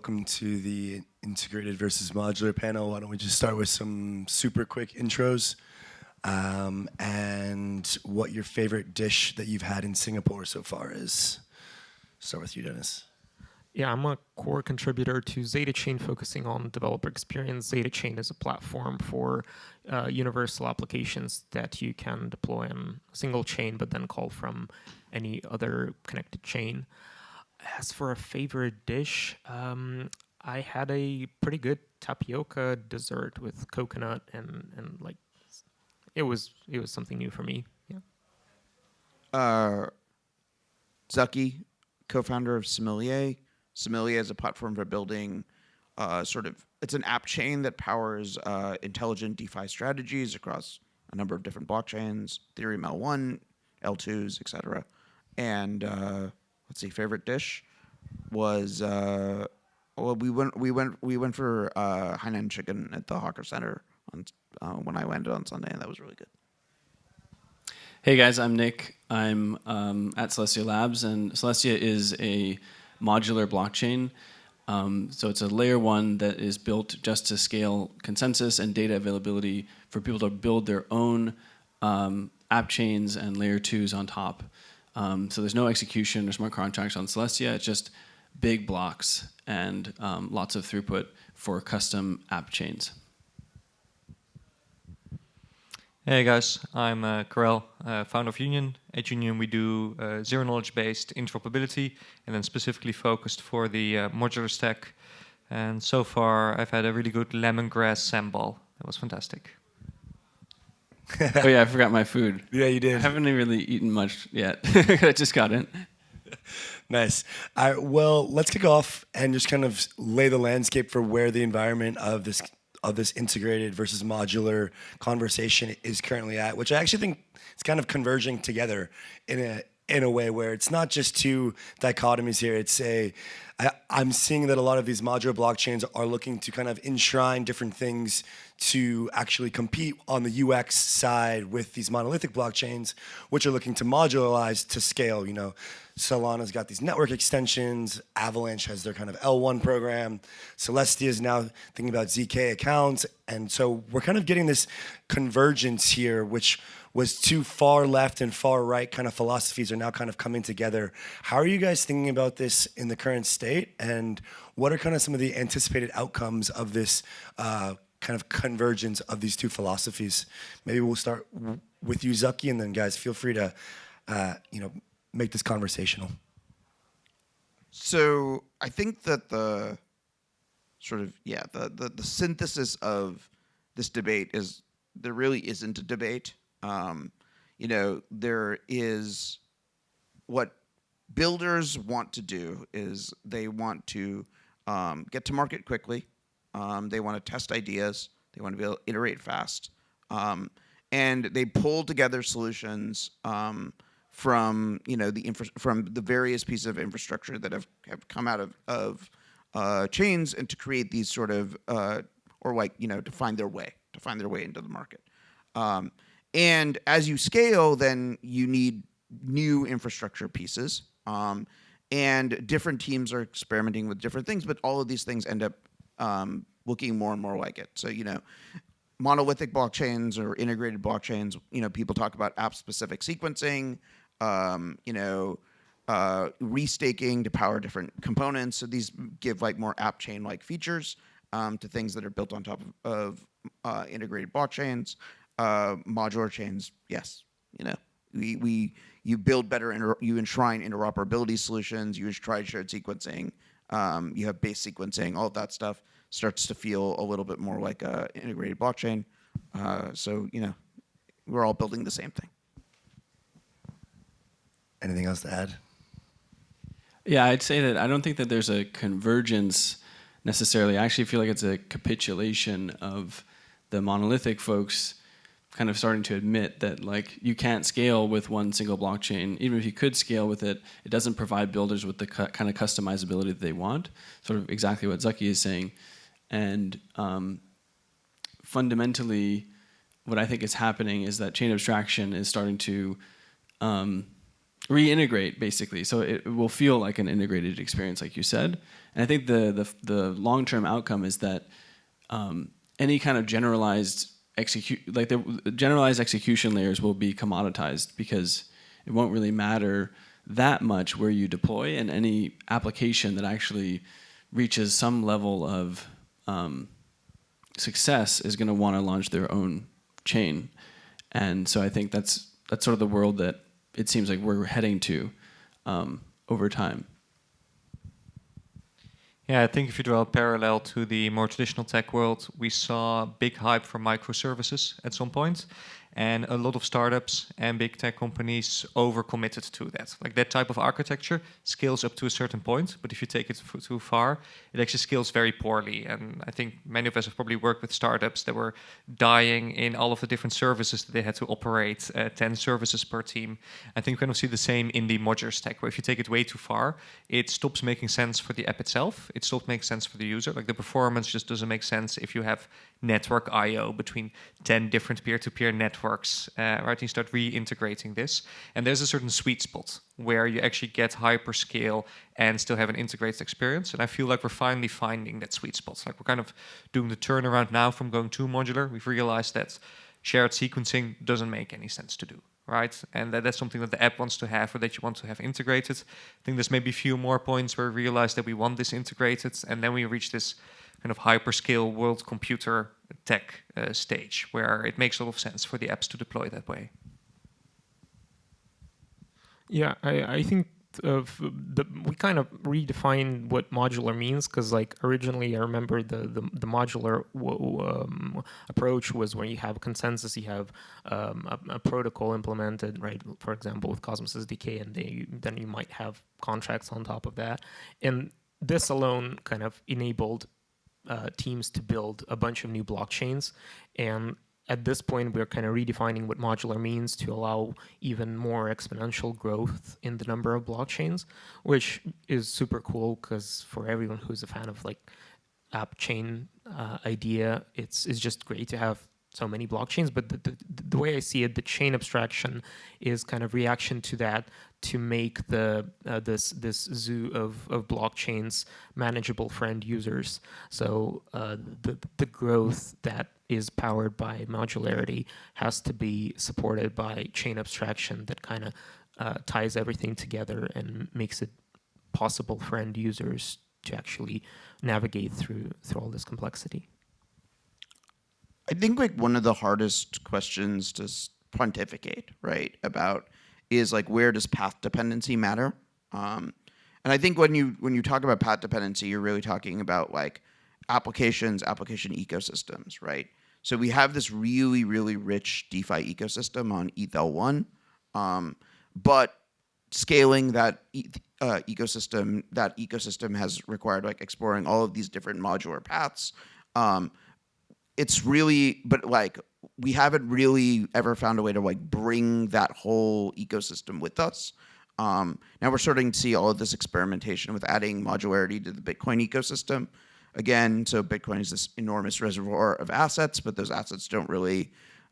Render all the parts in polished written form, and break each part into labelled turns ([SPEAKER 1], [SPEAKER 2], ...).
[SPEAKER 1] welcome to the integrated versus modular panel. Why don't we just start with some super quick intros and what your favorite dish that you've had in Singapore so far is. Start with you, Dennis.
[SPEAKER 2] Yeah, I'm a core contributor to ZetaChain, focusing on developer experience. ZetaChain is a platform for universal applications that you can deploy on a single chain, but then call from any other connected chain. As for a favorite dish, I had a pretty good tapioca dessert with coconut and like it was something new for me. Yeah.
[SPEAKER 3] Zucky, co-founder of Sommelier. Sommelier is a platform for building it's an app chain that powers intelligent DeFi strategies across a number of different blockchains, Ethereum L1, L2s, etc. And let's see, favorite dish was we went for Hainan chicken at the Hawker Center when I landed on Sunday, and that was really good.
[SPEAKER 4] Hey guys, I'm Nick. I'm at Celestia Labs, and Celestia is a modular blockchain. So it's a layer one that is built just to scale consensus and data availability for people to build their own app chains and layer twos on top. So there's no execution or smart contracts on Celestia. It's just big blocks and lots of throughput for custom app chains.
[SPEAKER 5] Hey guys, I'm Karel, founder of Union. At Union we do zero-knowledge-based interoperability and then specifically focused for the modular stack. And so far I've had a really good lemongrass sambal. That was fantastic.
[SPEAKER 4] Oh yeah, I forgot my food.
[SPEAKER 1] Yeah, you did.
[SPEAKER 4] I haven't really eaten much yet. I just got in.
[SPEAKER 1] Nice. All right, well, let's kick off and just kind of lay the landscape for where the environment of this integrated versus modular conversation is currently at, which I actually think it's kind of converging together in a way where it's not just two dichotomies here. It's I'm seeing that a lot of these modular blockchains are looking to kind of enshrine different things to actually compete on the UX side with these monolithic blockchains, which are looking to modularize to scale. You know, Solana's got these network extensions. Avalanche has their kind of L1 program. Celestia is now thinking about ZK accounts. And so we're kind of getting this convergence here, which was two far left and far right kind of philosophies are now kind of coming together. How are you guys thinking about this in the current state? And what are kind of some of the anticipated outcomes of this kind of convergence of these two philosophies? Maybe we'll start with you, Zucky, and then guys, feel free to, make this conversational.
[SPEAKER 3] So I think that the synthesis of this debate is there really isn't a debate. There is what builders want to do is they want to get to market quickly. They want to test ideas. They want to be able to iterate fast. And they pull together solutions from the various pieces of infrastructure that have come out of chains, and to create these sort of to find their way into the market. And as you scale, then you need new infrastructure pieces, and different teams are experimenting with different things, but all of these things end up looking more and more like it. So monolithic blockchains or integrated blockchains. People talk about app-specific sequencing. Restaking to power different components. So these give more app chain-like features to things that are built on top of integrated blockchains. Modular chains, yes. You build better, you enshrine interoperability solutions. You try shared sequencing. You have base sequencing. All of that stuff starts to feel a little bit more like a integrated blockchain. So we're all building the same thing.
[SPEAKER 1] Anything else to add?
[SPEAKER 4] Yeah, I'd say that I don't think that there's a convergence necessarily. I actually feel like it's a capitulation of the monolithic folks kind of starting to admit that you can't scale with one single blockchain. Even if you could scale with it, it doesn't provide builders with the kind of customizability that they want. Sort of exactly what Zucky is saying. And fundamentally, what I think is happening is that chain abstraction is starting to reintegrate basically, so it will feel like an integrated experience, like you said. And I think the long-term outcome is that any kind of generalized the generalized execution layers will be commoditized, because it won't really matter that much where you deploy, and any application that actually reaches some level of success is going to want to launch their own chain. And so I think that's sort of the world that it seems like we're heading to over time.
[SPEAKER 5] Yeah, I think if you draw a parallel to the more traditional tech world, we saw big hype for microservices at some point, and a lot of startups and big tech companies overcommitted to that. Like that type of architecture scales up to a certain point, but if you take it too far, it actually scales very poorly. And I think many of us have probably worked with startups that were dying in all of the different services that they had to operate, 10 services per team. I think we kind of see the same in the modular stack, where if you take it way too far, it stops making sense for the app itself. It stops making sense for the user. Like the performance just doesn't make sense if you have network I/O between 10 different peer-to-peer networks, right? And you start reintegrating this. And there's a certain sweet spot where you actually get hyperscale and still have an integrated experience. And I feel like we're finally finding that sweet spot. Like we're kind of doing the turnaround now from going to modular. We've realized that shared sequencing doesn't make any sense to do, right? And that's something that the app wants to have, or that you want to have integrated. I think there's maybe a few more points where we realize that we want this integrated, and then we reach this kind of hyperscale world computer tech stage where it makes a lot of sense for the apps to deploy that way.
[SPEAKER 2] Yeah, I think we kind of redefined what modular means, because like originally I remember the modular approach was where you have consensus, you have a protocol implemented, right? For example, with Cosmos SDK, and then you might have contracts on top of that. And this alone kind of enabled teams to build a bunch of new blockchains. And at this point, we're kind of redefining what modular means to allow even more exponential growth in the number of blockchains, which is super cool, because for everyone who's a fan of like app chain idea, it's just great to have so many blockchains. But the way I see it, the chain abstraction is kind of reaction to that, to make this zoo of blockchains manageable for end users. So the growth that is powered by modularity has to be supported by chain abstraction that kind of ties everything together and makes it possible for end users to actually navigate through all this complexity.
[SPEAKER 3] I think like one of the hardest questions to pontificate, right, about is like, where does path dependency matter? And I think when you talk about path dependency, you're really talking about like application ecosystems, right? So we have this really, really rich DeFi ecosystem on ETH-L1, but scaling that ecosystem has required like exploring all of these different modular paths. It's really, but like we haven't really ever found a way to like bring that whole ecosystem with us. Now we're starting to see all of this experimentation with adding modularity to the Bitcoin ecosystem. Again, so Bitcoin is this enormous reservoir of assets, but those assets don't really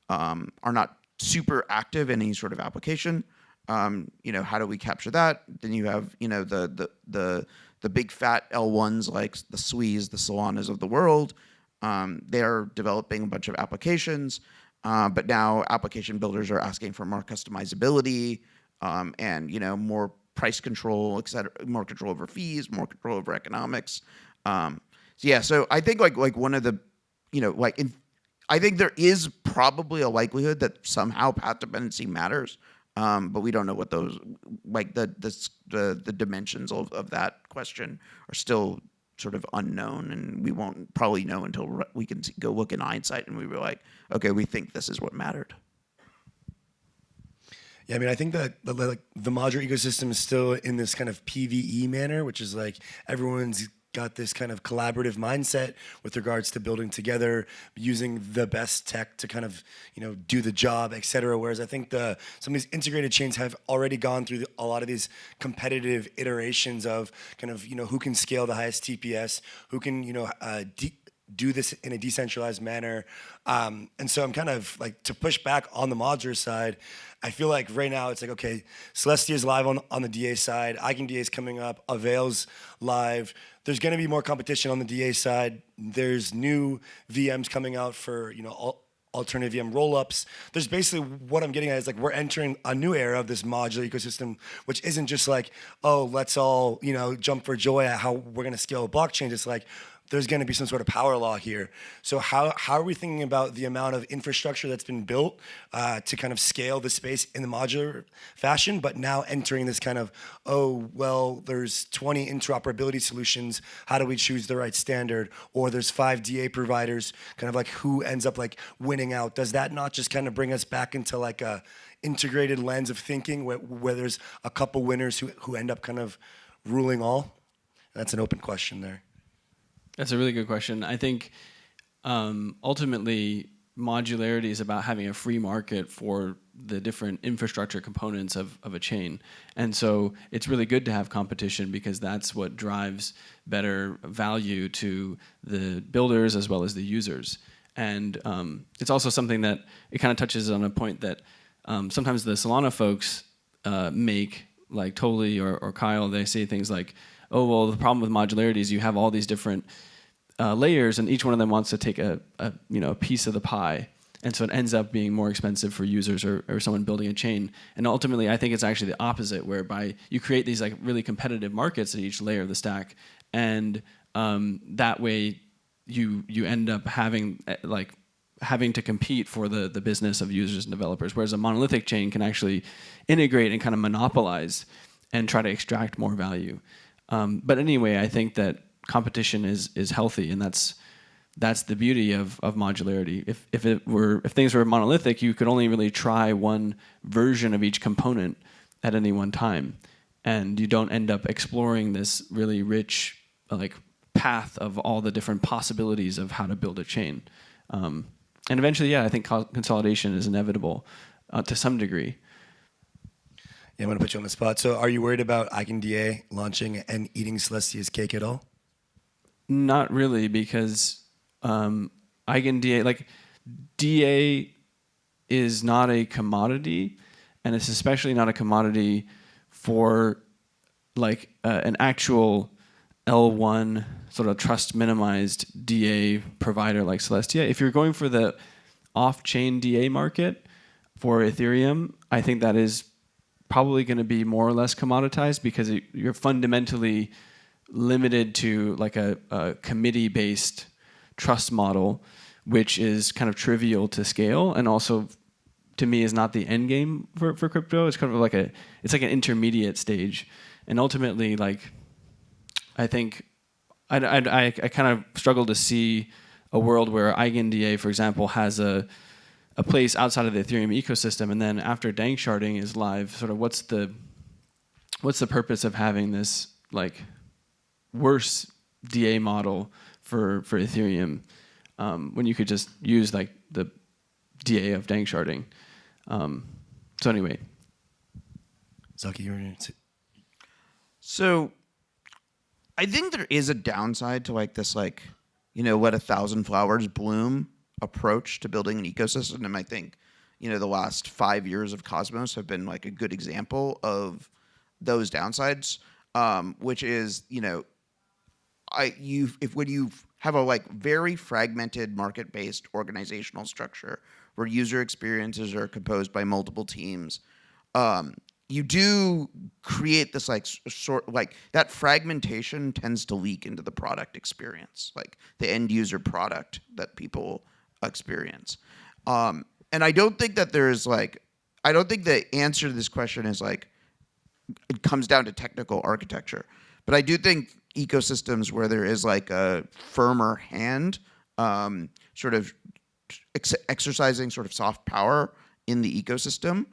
[SPEAKER 3] are not super active in any sort of application. How do we capture that? Then you have the big fat L1s like the Sui's, the Solanas of the world. They're developing a bunch of applications, but now application builders are asking for more customizability and more price control, et cetera, more control over fees, more control over economics. So I think like one of the, I think there is probably a likelihood that somehow path dependency matters, but we don't know what those the dimensions of that question are still sort of unknown, and we won't probably know until we can go look in hindsight and we were like, okay, we think this is what mattered.
[SPEAKER 1] Yeah, I mean, I think that the modular ecosystem is still in this kind of PvE manner, which is like everyone's got this kind of collaborative mindset with regards to building together, using the best tech to kind of, do the job, et cetera. Whereas I think some of these integrated chains have already gone through a lot of these competitive iterations of kind of, who can scale the highest TPS, who can, do this in a decentralized manner. And so I'm kind of like, to push back on the modular side, I feel like right now it's like, okay, Celestia is live on the DA side. EigenDA is coming up. Avail's live. There's going to be more competition on the DA side. There's new VMs coming out for, alternative VM rollups. There's basically, what I'm getting at is like, we're entering a new era of this modular ecosystem, which isn't just like, oh, let's all, jump for joy at how we're going to scale a blockchain. It's like, there's going to be some sort of power law here. So how are we thinking about the amount of infrastructure that's been built to kind of scale the space in the modular fashion, but now entering this kind of, oh, well, there's 20 interoperability solutions. How do we choose the right standard? Or there's 5 DA providers, kind of like who ends up like winning out? Does that not just kind of bring us back into like a integrated lens of thinking where there's a couple winners who end up kind of ruling all? That's an open question there.
[SPEAKER 4] That's a really good question. I think ultimately modularity is about having a free market for the different infrastructure components of a chain. And so it's really good to have competition because that's what drives better value to the builders as well as the users. And it's also something that it kind of touches on a point that sometimes the Solana folks make, like Toli or Kyle, they say things like, oh, well, the problem with modularity is you have all these different layers, and each one of them wants to take a piece of the pie, and so it ends up being more expensive for users or someone building a chain. And ultimately, I think it's actually the opposite, whereby you create these like really competitive markets at each layer of the stack, and that way you end up having to compete for the business of users and developers, whereas a monolithic chain can actually integrate and kind of monopolize and try to extract more value. But anyway, I think that competition is healthy, and that's the beauty of modularity. If things were monolithic, you could only really try one version of each component at any one time, and you don't end up exploring this really rich like path of all the different possibilities of how to build a chain. And eventually, I think consolidation is inevitable to some degree.
[SPEAKER 1] Yeah, I'm going to put you on the spot. So are you worried about EigenDA launching and eating Celestia's cake at all?
[SPEAKER 4] Not really, because EigenDA, like DA is not a commodity, and it's especially not a commodity for like an actual L1 sort of trust minimized DA provider like Celestia. If you're going for the off-chain DA market for Ethereum, I think that is probably going to be more or less commoditized, because you're fundamentally limited to like a committee-based trust model, which is kind of trivial to scale, and also to me is not the end game for crypto. It's kind of like it's like an intermediate stage, and ultimately, like, I think I kind of struggle to see a world where EigenDA, for example, has a place outside of the Ethereum ecosystem, and then after dank sharding is live, sort of what's the purpose of having this like worse DA model for Ethereum when you could just use like the DA of dank sharding? So anyway,
[SPEAKER 1] Zaki, you're in.
[SPEAKER 3] So I think there is a downside to like this, like, let 1,000 flowers bloom approach to building an ecosystem. And I think, the last 5 years of Cosmos have been like a good example of those downsides, which is, when you have a like very fragmented market-based organizational structure where user experiences are composed by multiple teams, you do create this like that fragmentation tends to leak into the product experience, like the end user product that people experience. And I don't think that I don't think the answer to this question is like, it comes down to technical architecture. But I do think ecosystems where there is like a firmer hand, sort of exercising sort of soft power in the ecosystem,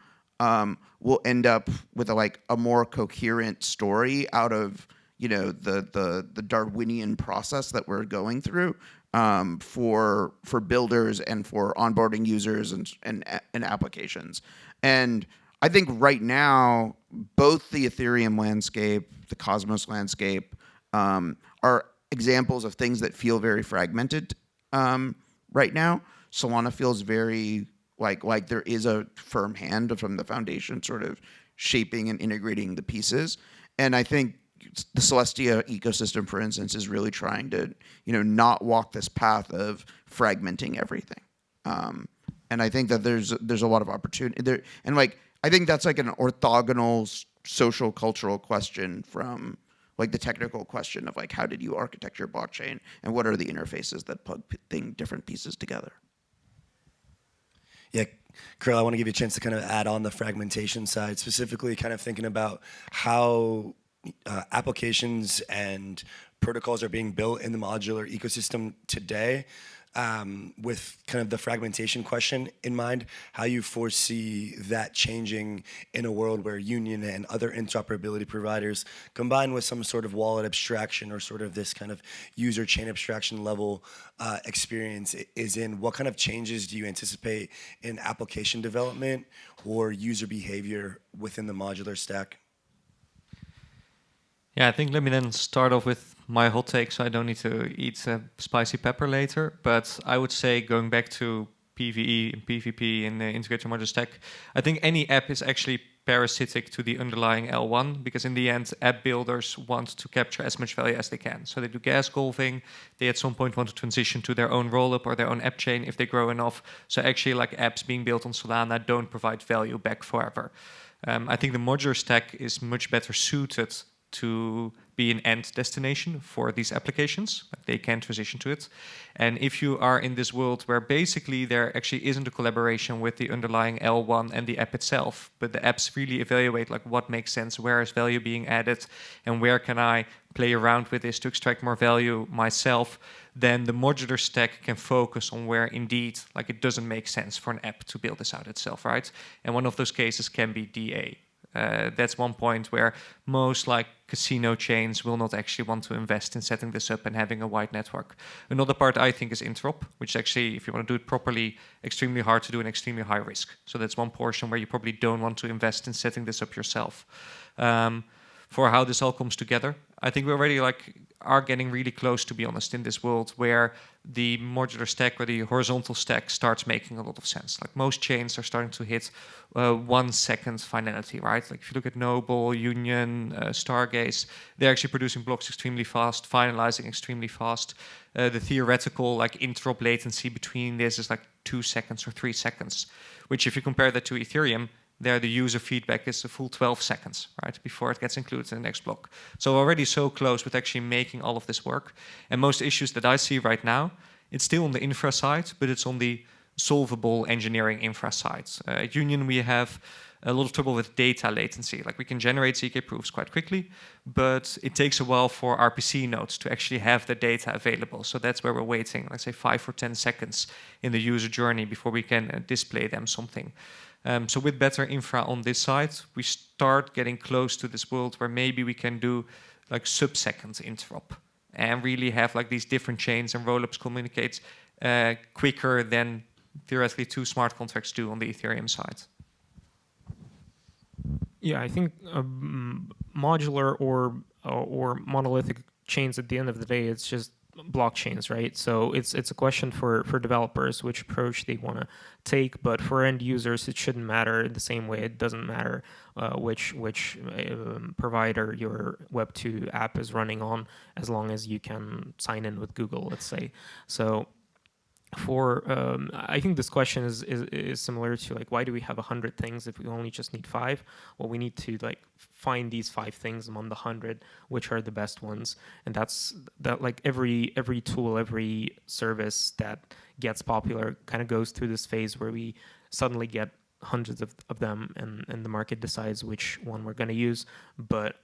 [SPEAKER 3] will end up with a more coherent story out of the Darwinian process that we're going through, for builders and for onboarding users and applications. And I think right now both the Ethereum landscape, the Cosmos landscape, are examples of things that feel very fragmented right now. Solana feels very like there is a firm hand from the foundation sort of shaping and integrating the pieces. And I think the Celestia ecosystem, for instance, is really trying to, not walk this path of fragmenting everything. And I think that there's a lot of opportunity there. And I think that's like an orthogonal social cultural question from like the technical question of like, how did you architect your blockchain and what are the interfaces that plug different pieces together?
[SPEAKER 1] Yeah, Kirill, I want to give you a chance to kind of add on the fragmentation side, specifically kind of thinking about how applications and protocols are being built in the modular ecosystem today, with kind of the fragmentation question in mind, how you foresee that changing in a world where Union and other interoperability providers, combined with some sort of wallet abstraction or sort of this kind of user chain abstraction level experience is in. What kind of changes do you anticipate in application development or user behavior within the modular stack?
[SPEAKER 5] Yeah, I think let me then start off with my hot take so I don't need to eat spicy pepper later. But I would say going back to PvE and PvP in the integrated modular stack, I think any app is actually parasitic to the underlying L1 because in the end, app builders want to capture as much value as they can. So they do gas golfing. They at some point want to transition to their own rollup or their own app chain if they grow enough. So actually like apps being built on Solana don't provide value back forever. I think the modular stack is much better suited to be an end destination for these applications. They can transition to it. And if you are in this world where basically there actually isn't a collaboration with the underlying L1 and the app itself, but the apps really evaluate like what makes sense, where is value being added, and where can I play around with this to extract more value myself, then the modular stack can focus on where indeed like it doesn't make sense for an app to build this out itself, right? And one of those cases can be DA. That's one point where most like casino chains will not actually want to invest in setting this up and having a wide network. Another part I think is interop, which actually, if you want to do it properly, extremely hard to do and extremely high risk. So that's one portion where you probably don't want to invest in setting this up yourself. For how this all comes together, I think we already are getting really close, to be honest, in this world where the modular stack or the horizontal stack starts making a lot of sense. Like most chains are starting to hit 1 second finality, right? Like if you look at Noble, Union, Stargaze, they're actually producing blocks extremely fast, finalizing extremely fast. The theoretical like interop latency between this is like 2 seconds or 3 seconds, which if you compare that to Ethereum, there the user feedback is a full 12 seconds, right, before it gets included in the next block. So already so close with actually making all of this work. And most issues that I see right now, it's still on the infra side, but it's on the solvable engineering infra side. At Union, we have a lot of trouble with data latency. Like we can generate ZK proofs quite quickly, but it takes a while for RPC nodes to actually have the data available. So that's where we're waiting, let's say 5 or 10 seconds in the user journey before we can display them something. So with better infra on this side, we start getting close to this world where maybe we can do like sub-second interop and really have like these different chains and rollups communicate quicker than theoretically 2 smart contracts do on the Ethereum side.
[SPEAKER 2] Yeah, I think modular or monolithic chains at the end of the day, it's just blockchains, right? So it's a question for developers which approach they want to take, but for end users it shouldn't matter the same way it doesn't matter which provider your Web2 app is running on, as long as you can sign in with Google, let's say. So I think this question is similar to like, why do we have 100 things if we only just need 5? Well, we need to like find these 5 things among the 100 which are the best ones, and that's like every tool, every service that gets popular kind of goes through this phase where we suddenly get hundreds of them, and the market decides which one we're going to use. But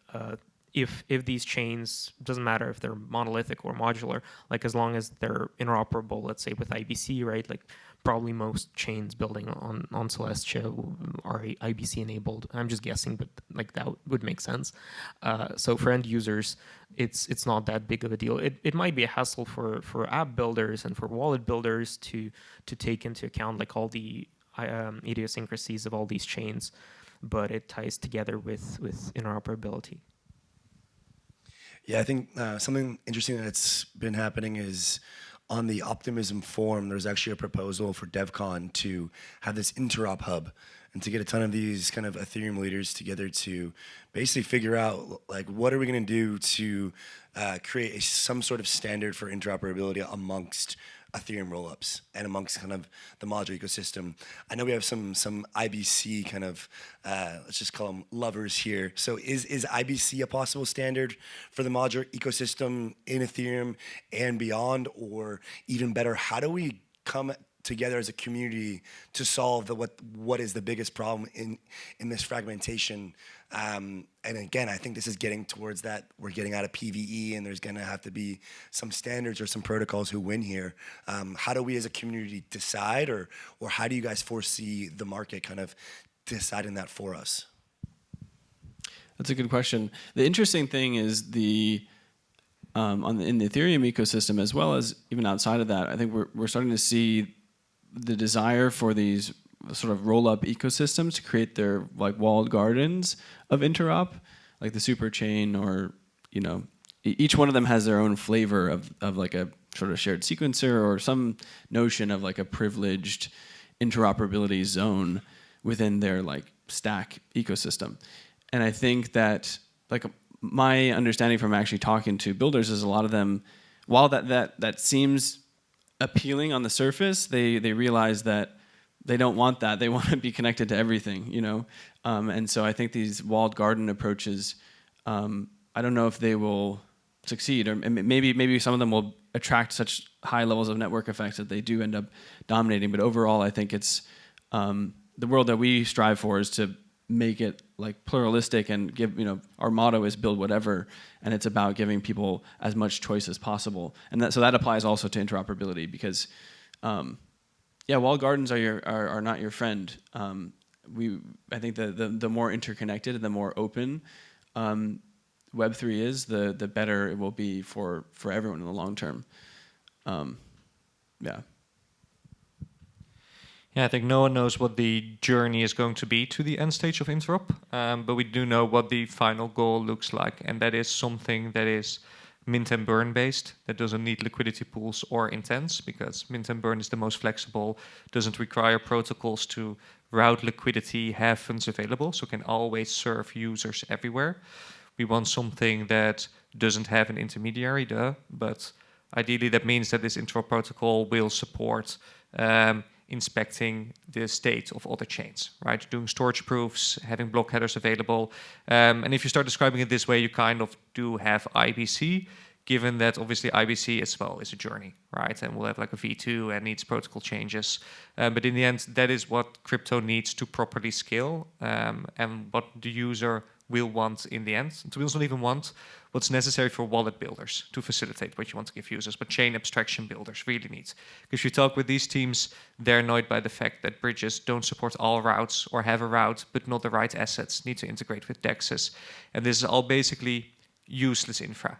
[SPEAKER 2] if these chains, doesn't matter if they're monolithic or modular, like as long as they're interoperable, let's say with IBC, right? Like probably most chains building on Celestia are IBC enabled. I'm just guessing, but like that would make sense. So for end users, it's not that big of a deal. It might be a hassle for app builders and for wallet builders to take into account like all the idiosyncrasies of all these chains, but it ties together with interoperability.
[SPEAKER 1] Yeah, I think something interesting that's been happening is on the Optimism forum, there's actually a proposal for DevCon to have this interop hub and to get a ton of these kind of Ethereum leaders together to basically figure out like what are we going to do to create some sort of standard for interoperability amongst Ethereum rollups and amongst kind of the modular ecosystem. I know we have some IBC kind of let's just call them lovers here. So is IBC a possible standard for the modular ecosystem in Ethereum and beyond, or even better, how do we come together as a community to solve what is the biggest problem in this fragmentation? And again, I think this is getting towards that. We're getting out of PVE, and there's going to have to be some standards or some protocols who win here. How do we as a community decide, or how do you guys foresee the market kind of deciding that for us?
[SPEAKER 4] That's a good question. The interesting thing is in the Ethereum ecosystem, as well as even outside of that, I think we're starting to see the desire for these sort of roll-up ecosystems to create their like walled gardens of interop, like the super chain, or each one of them has their own flavor of like a sort of shared sequencer or some notion of like a privileged interoperability zone within their like stack ecosystem. And I think that like my understanding from actually talking to builders is a lot of them, while that seems appealing on the surface, they realize that they don't want that. They want to be connected to everything, and so I think these walled garden approaches, I don't know if they will succeed, or maybe some of them will attract such high levels of network effects that they do end up dominating. But overall, I think it's the world that we strive for is to make it like pluralistic and give, our motto is build whatever, and it's about giving people as much choice as possible. And so that applies also to interoperability, because walled gardens are not your friend. I think the more interconnected and the more open Web3 is, the better it will be for everyone in the long term.
[SPEAKER 5] Yeah, I think no one knows what the journey is going to be to the end stage of interop, but we do know what the final goal looks like, and that is something that is mint and burn based, that doesn't need liquidity pools or intents, because mint and burn is the most flexible, doesn't require protocols to route liquidity, have funds available, so can always serve users everywhere. We want something that doesn't have an intermediary, but ideally that means that this interop protocol will support inspecting the state of other chains, right? Doing storage proofs, having block headers available. And if you start describing it this way, you kind of do have IBC, given that obviously IBC as well is a journey, right? And we'll have like a V2 and needs protocol changes. But in the end, that is what crypto needs to properly scale, and what the user will want in the end. To be honest, not even want what's necessary for wallet builders to facilitate what you want to give users, but chain abstraction builders really need. Because if you talk with these teams, they're annoyed by the fact that bridges don't support all routes, or have a route but not the right assets, need to integrate with DEXs. And this is all basically useless infra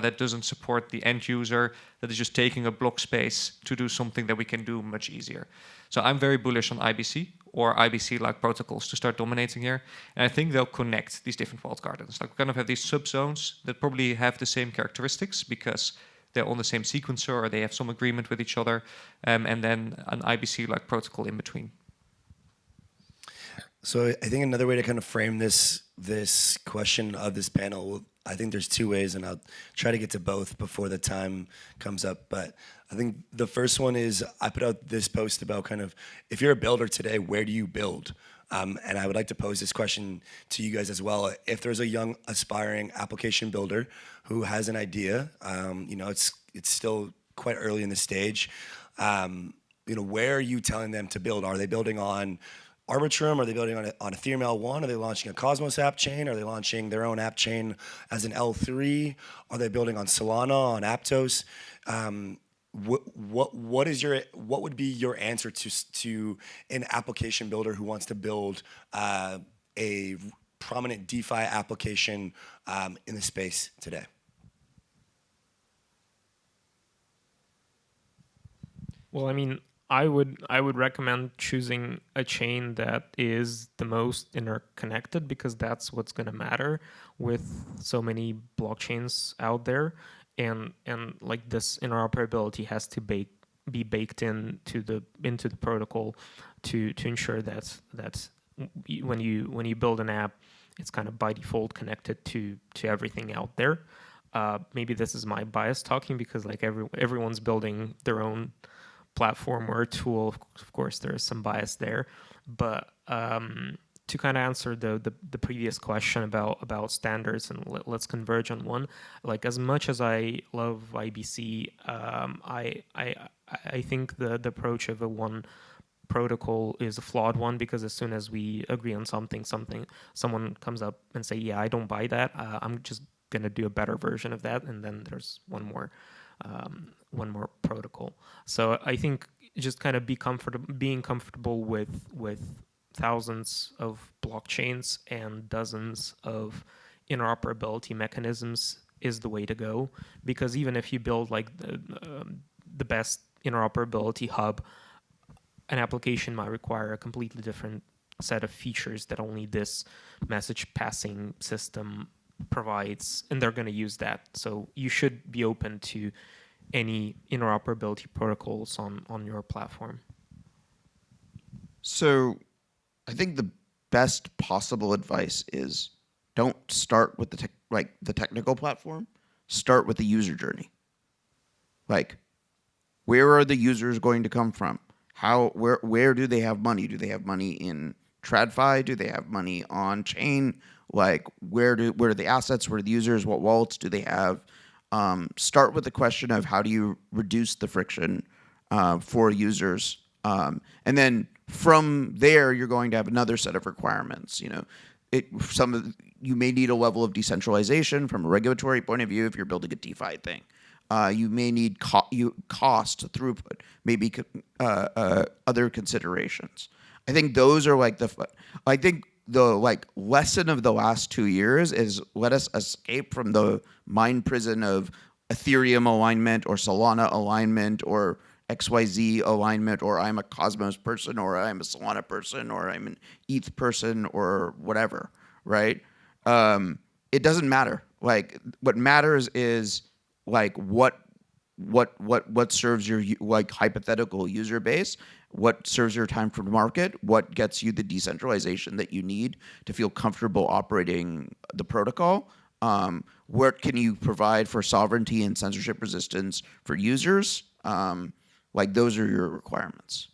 [SPEAKER 5] that doesn't support the end user, that is just taking a block space to do something that we can do much easier. So I'm very bullish on IBC or IBC-like protocols to start dominating here. And I think they'll connect these different walled gardens. Like we kind of have these subzones that probably have the same characteristics because they're on the same sequencer or they have some agreement with each other, and then an IBC-like protocol in between.
[SPEAKER 1] So I think another way to kind of frame this question of this panel, I think there's two ways, and I'll try to get to both before the time comes up. But I think the first one is I put out this post about kind of, if you're a builder today, where do you build? And I would like to pose this question to you guys as well. If there's a young aspiring application builder who has an idea, it's still quite early in the stage. Where are you telling them to build? Are they building on Arbitrum? Are they building on Ethereum L1? Are they launching a Cosmos app chain? Are they launching their own app chain as an L3? Are they building on Solana, on Aptos? What would be your answer to an application builder who wants to build a prominent DeFi application in the space today?
[SPEAKER 2] Well, I mean, I would recommend choosing a chain that is the most interconnected, because that's what's going to matter with so many blockchains out there. and like this interoperability has to be baked into the protocol to ensure that when you build an app, it's kind of by default connected to everything out there. Maybe this is my bias talking, because like everyone's building their own platform or a tool. Of course, there is some bias there, but to kind of answer the previous question about standards, and let's converge on one. Like, as much as I love IBC, I think the approach of a one protocol is a flawed one, because as soon as we agree on something, someone comes up and say, yeah, I don't buy that. I'm just gonna do a better version of that, and then there's one more protocol. So I think just kind of being comfortable with thousands of blockchains and dozens of interoperability mechanisms is the way to go. Because even if you build like the best interoperability hub, an application might require a completely different set of features that only this message passing system provides, and they're going to use that. So you should be open to any interoperability protocols on your platform.
[SPEAKER 3] So I think the best possible advice is don't start with the technical platform. Start with the user journey. Like, where are the users going to come from? Where do they have money? Do they have money in TradFi? Do they have money on chain? Like, where are the assets? Where are the users? What wallets do they have? Start with the question of how do you reduce the friction for users, and then from there you're going to have another set of requirements. You know, you may need a level of decentralization from a regulatory point of view if you're building a DeFi thing. You may need cost, throughput, maybe other considerations. I think those are like the lesson of the last 2 years is let us escape from the mind prison of Ethereum alignment or Solana alignment or XYZ alignment, or I'm a Cosmos person, or I'm a Solana person, or I'm an ETH person, or whatever, right? It doesn't matter. Like, what matters is like what serves your like hypothetical user base, what serves your time for market, what gets you the decentralization that you need to feel comfortable operating the protocol. What can you provide for sovereignty and censorship resistance for users? Like, those are your requirements.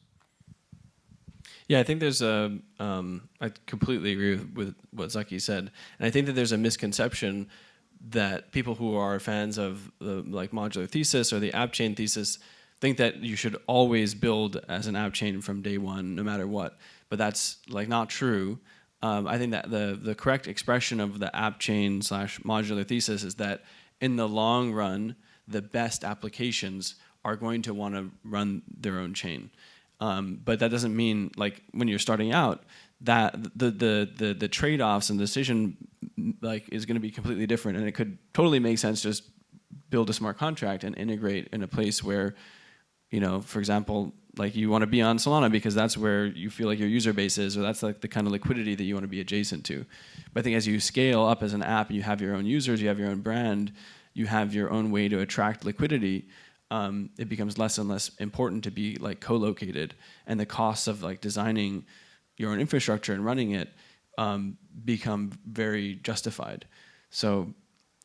[SPEAKER 4] Yeah, I think there's I completely agree with what Zaki said, and I think that there's a misconception that people who are fans of the like modular thesis or the app chain thesis think that you should always build as an app chain from day one, no matter what. But that's like not true. I think that the correct expression of the app chain / modular thesis is that in the long run, the best applications are going to want to run their own chain. But that doesn't mean, like, when you're starting out, that the trade-offs and decision like is going to be completely different, and it could totally make sense to just build a smart contract and integrate in a place where, you know, for example, like you want to be on Solana because that's where you feel like your user base is, or that's like the kind of liquidity that you want to be adjacent to. But I think as you scale up as an app, you have your own users, you have your own brand, you have your own way to attract liquidity. It becomes less and less important to be like co-located, and the costs of like designing your own infrastructure and running it become very justified. So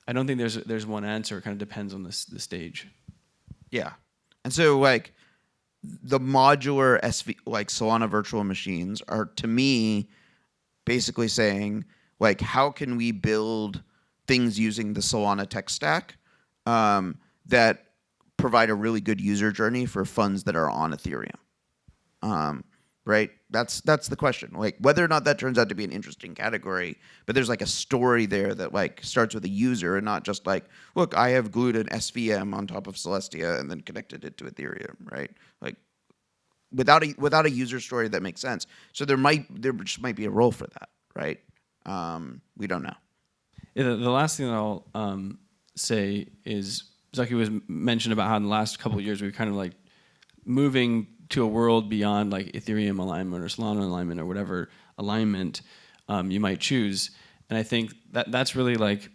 [SPEAKER 4] I don't think there's one answer. It kind of depends on the stage.
[SPEAKER 3] Yeah, and so like the modular like Solana virtual machines are, to me, basically saying like, how can we build things using the Solana tech stack that provide a really good user journey for funds that are on Ethereum, right? That's the question. Like, whether or not that turns out to be an interesting category, but there's like a story there that like starts with a user and not just like, look, I have glued an SVM on top of Celestia and then connected it to Ethereum, right? Like, without a user story that makes sense. So there just might be a role for that, right? We don't know.
[SPEAKER 4] Yeah, the last thing that I'll say is, Zaki was mentioned about how in the last couple of years we've kind of like moving to a world beyond like Ethereum alignment or Solana alignment or whatever alignment you might choose. And I think that's really like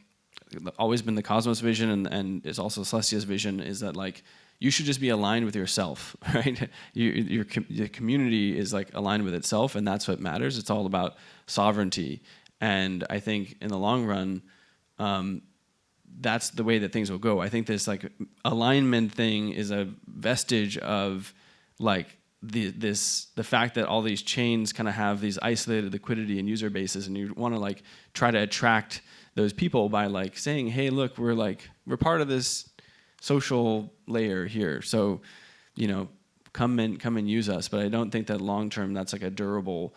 [SPEAKER 4] always been the Cosmos vision, and is also Celestia's vision, is that like you should just be aligned with yourself, right? Your community is like aligned with itself, and that's what matters. It's all about sovereignty, and I think in the long run, that's the way that things will go. I think this like alignment thing is a vestige of like the fact that all these chains kind of have these isolated liquidity and user bases, and you want to like try to attract those people by like saying, hey, look, we're part of this social layer here, so come and use us. But I don't think that long term that's like a durable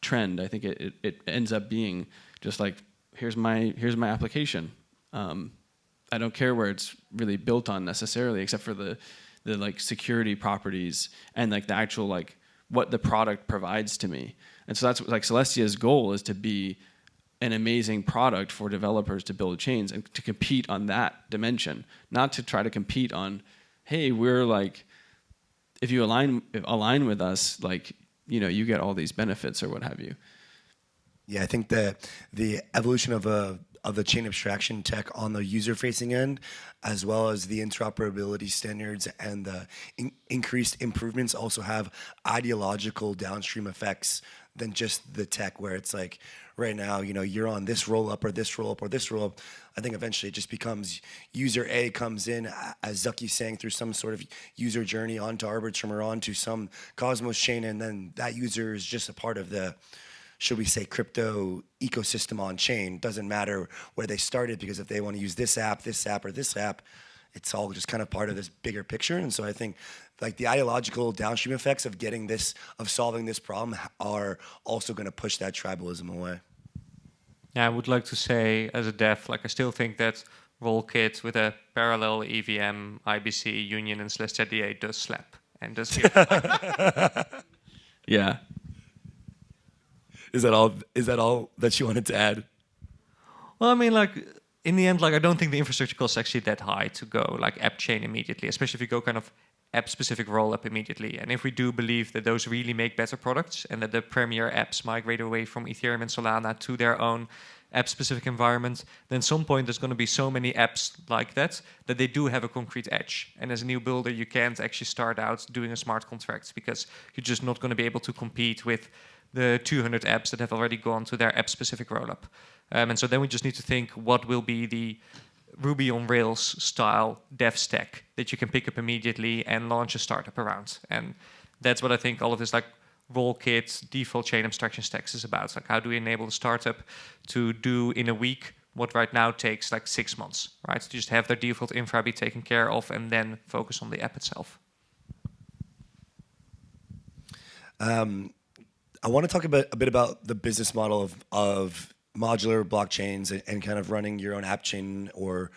[SPEAKER 4] trend. I think it ends up being just like, here's my application. I don't care where it's really built on necessarily, except for the like security properties and like the actual like what the product provides to me. And so that's like Celestia's goal is to be an amazing product for developers to build chains and to compete on that dimension, not to try to compete on, hey, we're like, if you align with us, like, you get all these benefits or what have you.
[SPEAKER 1] Yeah, I think that the evolution of the chain abstraction tech on the user-facing end, as well as the interoperability standards and the increased improvements, also have ideological downstream effects than just the tech, where it's like right now, you're on this roll-up or this roll-up or this roll-up. I think eventually it just becomes user A comes in, as Zucky's saying, through some sort of user journey onto Arbitrum or onto some Cosmos chain, and then that user is just a part of the, should we say, crypto ecosystem on chain. Doesn't matter where they started, because if they want to use this app, or this app, it's all just kind of part of this bigger picture. And so I think like the ideological downstream effects of solving this problem are also going to push that tribalism away.
[SPEAKER 5] Yeah, I would like to say as a dev, like I still think that Rollkit with a parallel EVM, IBC, Union, and Celestia DA does slap and does feel
[SPEAKER 4] Yeah.
[SPEAKER 1] Is that all that you wanted to add?
[SPEAKER 5] Well, I mean, like, in the end, like, I don't think the infrastructure cost is actually that high to go, like, app chain immediately, especially if you go kind of app-specific roll-up immediately. And if we do believe that those really make better products and that the premier apps migrate away from Ethereum and Solana to their own app-specific environment, then at some point there's going to be so many apps like that they do have a concrete edge. And as a new builder, you can't actually start out doing a smart contract because you're just not going to be able to compete with the 200 apps that have already gone to their app-specific rollup. And so then we just need to think what will be the Ruby on Rails style dev stack that you can pick up immediately and launch a startup around. And that's what I think all of this like Rollkit default chain abstraction stacks is about. Like, how do we enable a startup to do in a week what right now takes like 6 months, right? To just have their default infra be taken care of and then focus on the app itself.
[SPEAKER 1] I want to talk a bit about the business model of modular blockchains and kind of running your own app chain or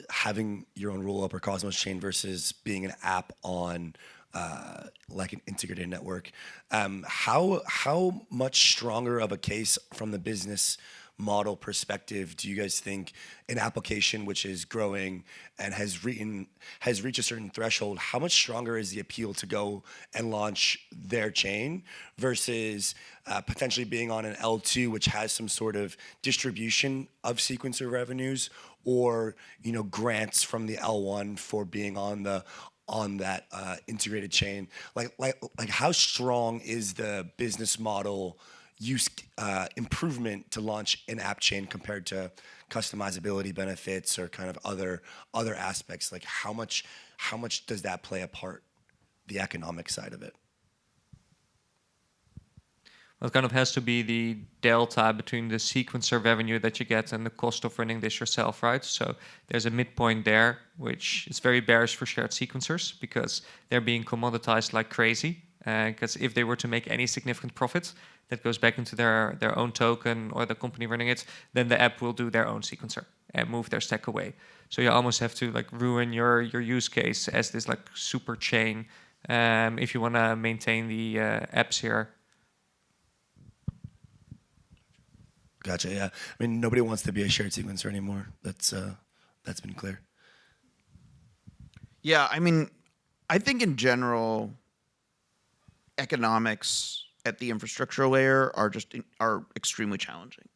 [SPEAKER 1] having your own roll-up or Cosmos chain versus being an app on like an integrated network. How much stronger of a case from the business model perspective do you guys think an application which is growing and has reached a certain threshold, how much stronger is the appeal to go and launch their chain versus potentially being on an L2 which has some sort of distribution of sequencer revenues, or grants from the L1 for being on that integrated chain? Like how strong is the business model improvement to launch an app chain compared to customizability benefits or kind of other aspects? Like how much does that play a part, the economic side of it?
[SPEAKER 5] Well, it kind of has to be the delta between the sequencer revenue that you get and the cost of running this yourself, right? So there's a midpoint there, which is very bearish for shared sequencers because they're being commoditized like crazy. Because if they were to make any significant profit that goes back into their own token or the company running it, then the app will do their own sequencer and move their stack away. So you almost have to like ruin your use case as this like super chain if you want to maintain the apps here.
[SPEAKER 1] Gotcha. Yeah. I mean, nobody wants to be a shared sequencer anymore. That's been clear.
[SPEAKER 3] Yeah, I mean, I think in general, economics at the infrastructure layer are extremely challenging.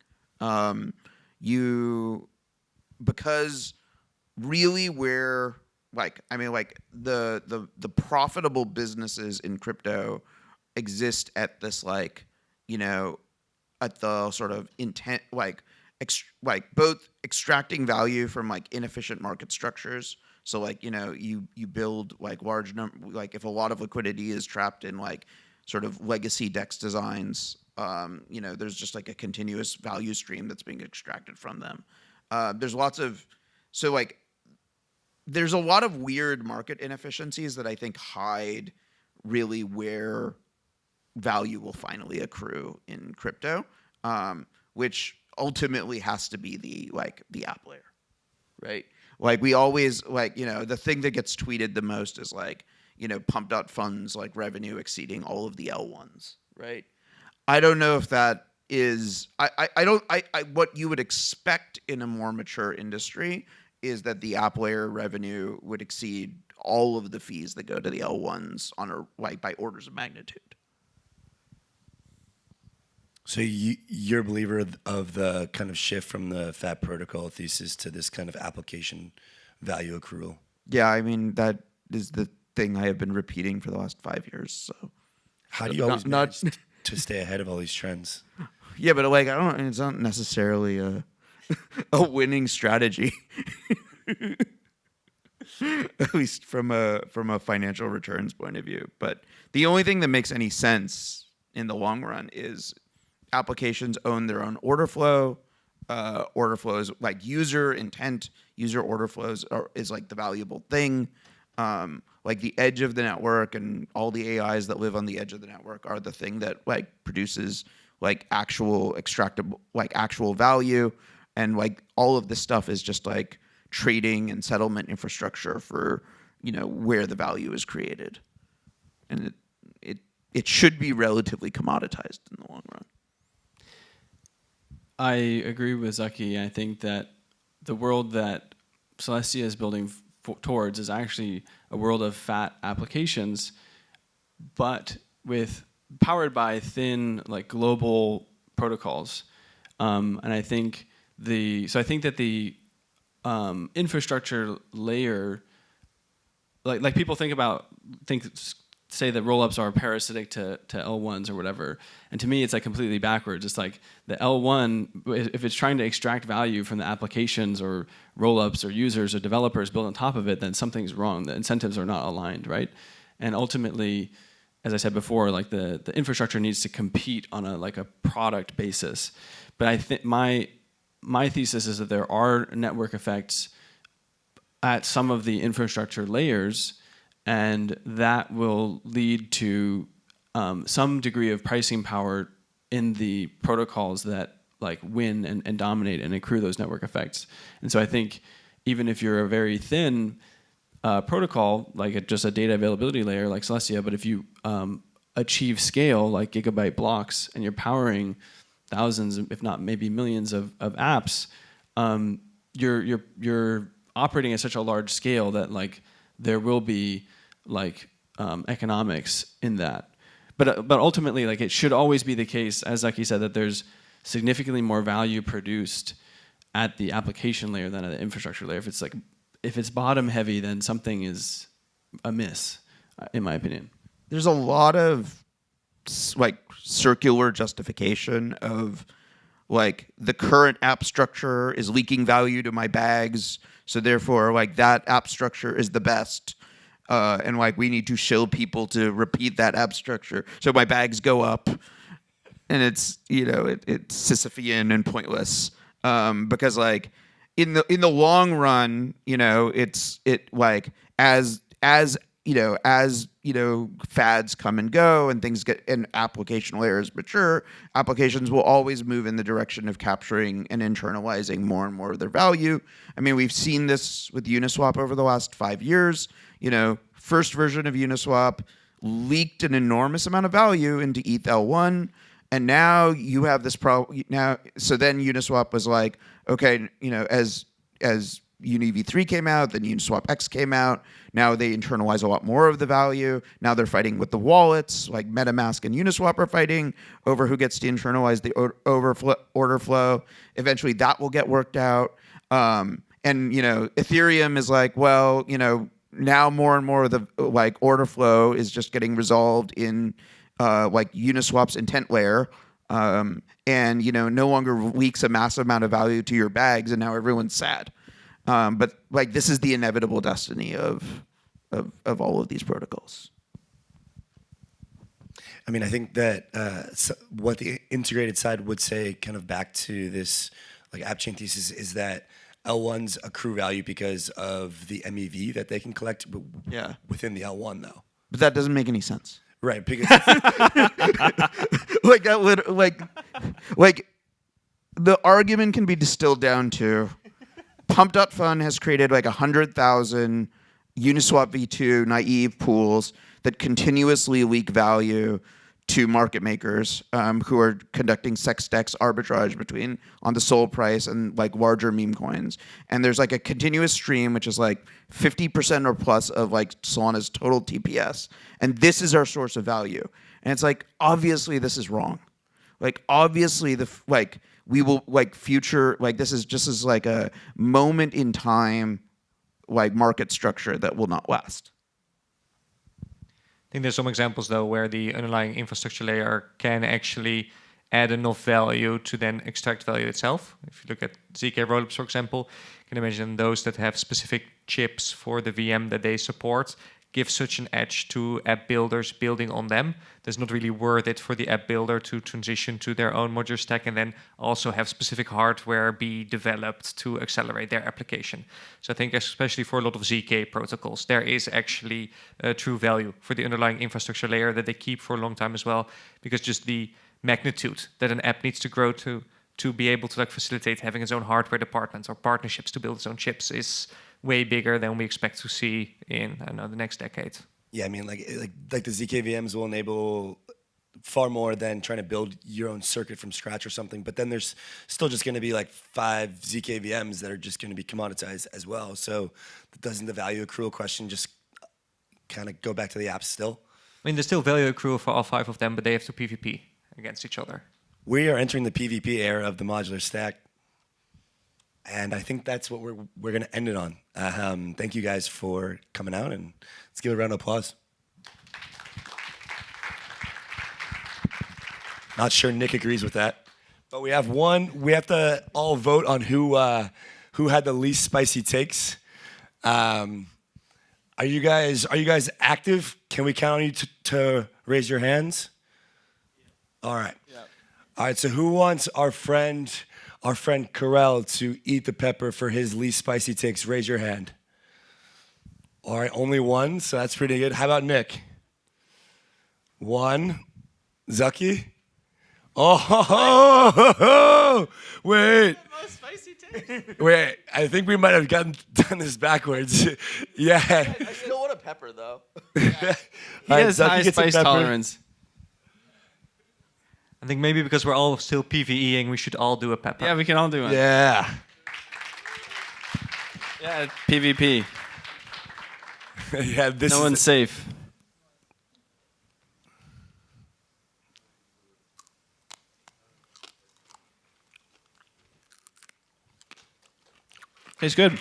[SPEAKER 3] because really where the profitable businesses in crypto exist at this at the sort of intent both extracting value from inefficient market structures. So you build large number, if a lot of liquidity is trapped in sort of legacy DEX designs, there's just a continuous value stream that's being extracted from them. There's a lot of weird market inefficiencies that I think hide really where value will finally accrue in crypto, which ultimately has to be the app layer, right? We always the thing that gets tweeted the most is pumped funds revenue exceeding all of the L1s, right? I don't know if that is what you would expect in a more mature industry is that the app layer revenue would exceed all of the fees that go to the L1s on by orders of magnitude.
[SPEAKER 1] So you're a believer of the kind of shift from the fat protocol thesis to this kind of application value accrual?
[SPEAKER 3] Yeah, I mean, that is the thing I have been repeating for the last 5 years. So
[SPEAKER 1] how do you always manage to stay ahead of all these trends?
[SPEAKER 3] Yeah, but it's not necessarily a winning strategy. At least from a financial returns point of view. But the only thing that makes any sense in the long run is applications own their own order flow. Order flows user intent, user order flows is the valuable thing. The edge of the network and all the AIs that live on the edge of the network are the thing that produces actual extractable actual value, and all of this stuff is just trading and settlement infrastructure for where the value is created, and it should be relatively commoditized in the long run.
[SPEAKER 4] I agree with Zaki. I think that the world that Celestia is building towards is actually a world of fat applications, but powered by thin global protocols. And I think that the infrastructure layer, people say that rollups are parasitic to L1s or whatever. And to me, it's completely backwards. It's the L1, if it's trying to extract value from the applications or rollups or users or developers built on top of it, then something's wrong. The incentives are not aligned, right? And ultimately, as I said before, the infrastructure needs to compete on a product basis. But I think my thesis is that there are network effects at some of the infrastructure layers, and that will lead to some degree of pricing power in the protocols that win and dominate and accrue those network effects. And so I think even if you're a very thin protocol, just a data availability layer like Celestia, but if you achieve scale like gigabyte blocks and you're powering thousands, if not maybe millions of apps, you're operating at such a large scale that there will be economics in that. But ultimately, it should always be the case, as Zaki said, that there's significantly more value produced at the application layer than at the infrastructure layer. If it's bottom heavy, then something is amiss, in my opinion.
[SPEAKER 3] There's a lot of circular justification of the current app structure is leaking value to my bags, so therefore that app structure is the best. And we need to shill people to repeat that app structure so my bags go up, and it's it's Sisyphean and pointless, because in the long run as fads come and go and things get and application layers mature, applications will always move in the direction of capturing and internalizing more and more of their value. I mean, we've seen this with Uniswap over the last 5 years. First version of Uniswap leaked an enormous amount of value into ETH L1, and now you have this problem. So then Uniswap was okay, as UniV3 came out, then Uniswap X came out. Now they internalize a lot more of the value. Now they're fighting with the wallets, like MetaMask and Uniswap are fighting over who gets to internalize the order flow. Eventually that will get worked out. And Ethereum is like, well, now more and more of the like order flow is just getting resolved in like Uniswap's intent layer. And no longer leaks a massive amount of value to your bags, and now everyone's sad. But like this is the inevitable destiny of all of these protocols.
[SPEAKER 1] I mean, I think that what the integrated side would say, kind of back to this like app chain thesis, is that L1s accrue value because of the MEV that they can collect within the L1, though.
[SPEAKER 3] But that doesn't make any sense.
[SPEAKER 1] Right, because
[SPEAKER 3] like that would like the argument can be distilled down to Pump.Fun has created like 100,000 Uniswap v2 naive pools that continuously leak value to market makers who are conducting sexdex arbitrage between on the sold price and like larger meme coins. And there's like a continuous stream, which is like 50% or plus of like Solana's total TPS. And this is our source of value. And it's like, obviously this is wrong. Like, obviously we will like future, like this is just as like a moment in time, like market structure that will not last.
[SPEAKER 5] I think there's some examples, though, where the underlying infrastructure layer can actually add enough value to then extract value itself. If you look at ZK rollups, for example, you can imagine those that have specific chips for the VM that they support give such an edge to app builders building on them. That's not really worth it for the app builder to transition to their own modular stack and then also have specific hardware be developed to accelerate their application. So I think especially for a lot of ZK protocols, there is actually true value for the underlying infrastructure layer that they keep for a long time as well, because just the magnitude that an app needs to grow to be able to like facilitate having its own hardware department or partnerships to build its own chips is way bigger than we expect to see in, I don't know, the next decade.
[SPEAKER 1] Yeah, I mean, like the ZK VMs will enable far more than trying to build your own circuit from scratch or something. But then there's still just going to be like 5 ZK VMs that are just going to be commoditized as well. So doesn't the value accrual question just kind of go back to the apps still?
[SPEAKER 5] I mean, there's still value accrual for all 5 of them, but they have to PvP against each other.
[SPEAKER 1] We are entering the PvP era of the modular stack. And I think that's what we're going to end it on. Thank you guys for coming out, and let's give a round of applause. Not sure Nick agrees with that, but we have one. We have to all vote on who had the least spicy takes. Are you guys active? Can we count on you to raise your hands? All right. Yeah. All right. So who wants our friend Karel to eat the pepper for his least spicy takes? Raise your hand. All right, only one, so that's pretty good. How about Nick? 1. Zucky? Oh, wait.
[SPEAKER 6] Most spicy take?
[SPEAKER 1] Wait, I think we might have done this backwards. Yeah.
[SPEAKER 6] I still want a pepper, though.
[SPEAKER 4] He has high spice tolerance.
[SPEAKER 5] I think maybe because we're all still PvEing, we should all do a pepper.
[SPEAKER 4] Yeah, we can all do it.
[SPEAKER 1] Yeah.
[SPEAKER 4] Yeah, PvP.
[SPEAKER 1] Yeah,
[SPEAKER 4] no one's safe. Tastes good.